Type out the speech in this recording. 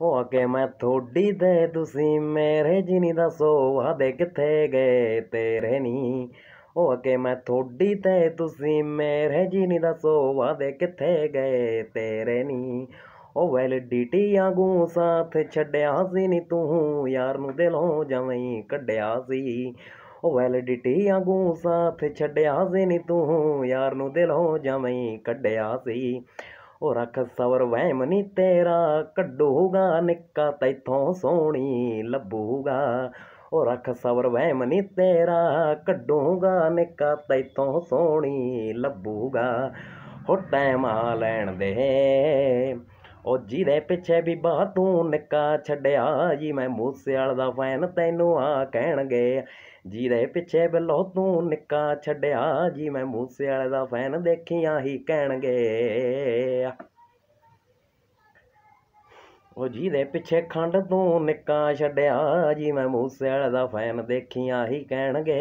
ਉਹ ਅੱਗੇ ਮੈਂ ਥੋੜੀ ਦੇ ਤੁਸੀਂ ਮੇਰੇ ਜੀ ਨਹੀਂ ਦੱਸੋ ਵਾਦੇ ਕਿੱਥੇ ਗਏ ਤੇਰੇ ਨੀ। ਉਹ ਅੱਗੇ ਮੈਂ ਥੋੜੀ ਤੇ ਤੁਸੀਂ ਮੇਰੇ ਜੀ ਨਹੀਂ ਦੱਸੋ ਵਾਦੇ ਕਿੱਥੇ ਗਏ ਤੇਰੇ ਨੀ। ਉਹ ਵੈਲਿਡਿਟੀ ਆਗੂ ਸਾਥ ਛੱਡਿਆ ਸੀ ਨੀ ਤੂੰ ਯਾਰ ਨੂੰ ਦਿਲੋਂ ਜਵੇਂ ਕੱਢਿਆ ਸੀ। ਉਹ ਵੈਲਿਡਿਟੀ ਆਗੂ ਸਾਥ ਛੱਡਿਆ ਸੀ ਨੀ ਤੂੰ ਯਾਰ ਨੂੰ ਦਿਲੋਂ ਜਵੇਂ ਕੱਢਿਆ ਸੀ। ਉਹ ਰੱਖ ਸਬਰ ਵਹਿਮ ਨੀ ਤੇਰਾ ਕੱਢੂਗਾ ਨਿੱਕਾ ਤੈਥੋਂ ਸੋਹਣੀ ਲੱਭੂਗਾ। ਉਹ ਰੱਖ ਸਬਰ ਵਹਿਮ ਨੀ ਤੇਰਾ ਕੱਢੂਗਾ ਨਿੱਕਾ ਤੈਥੋਂ ਸੋਹਣੀ ਲੱਭੂਗਾ। ਹੋ ਟਾਈਮ ਆ ਲੈਣ ਦੇ ਉਹ ਜਿਹਦੇ ਪਿੱਛੇ ਵੀ ਬਾਹ ਤੂੰ ਨਿੱਕਾ ਛੱਡਿਆ ਜੀ ਮੈਂ ਮੂਸੇਵਾਲੇ ਦਾ ਫੈਨ ਤੈਨੂੰ ਆ ਕਹਿਣਗੇ। ਜਿਹਦੇ ਪਿੱਛੇ ਬਿੱਲੋ ਤੂੰ ਨਿੱਕਾ ਛੱਡਿਆ ਜੀ ਮੈਂ ਮੂਸੇਵਾਲੇ ਦਾ ਫੈਨ ਦੇਖੀਆਂ ਹੀ ਕਹਿਣਗੇ। ਉਹ ਜਿਹਦੇ ਪਿੱਛੇ ਖੰਡ ਤੂੰ ਨਿੱਕਾ ਛੱਡਿਆ ਜੀ ਮੈਂ ਮੂਸੇਵਾਲੇ ਦਾ ਫੈਨ ਦੇਖੀਆਂ ਹੀ ਕਹਿਣਗੇ।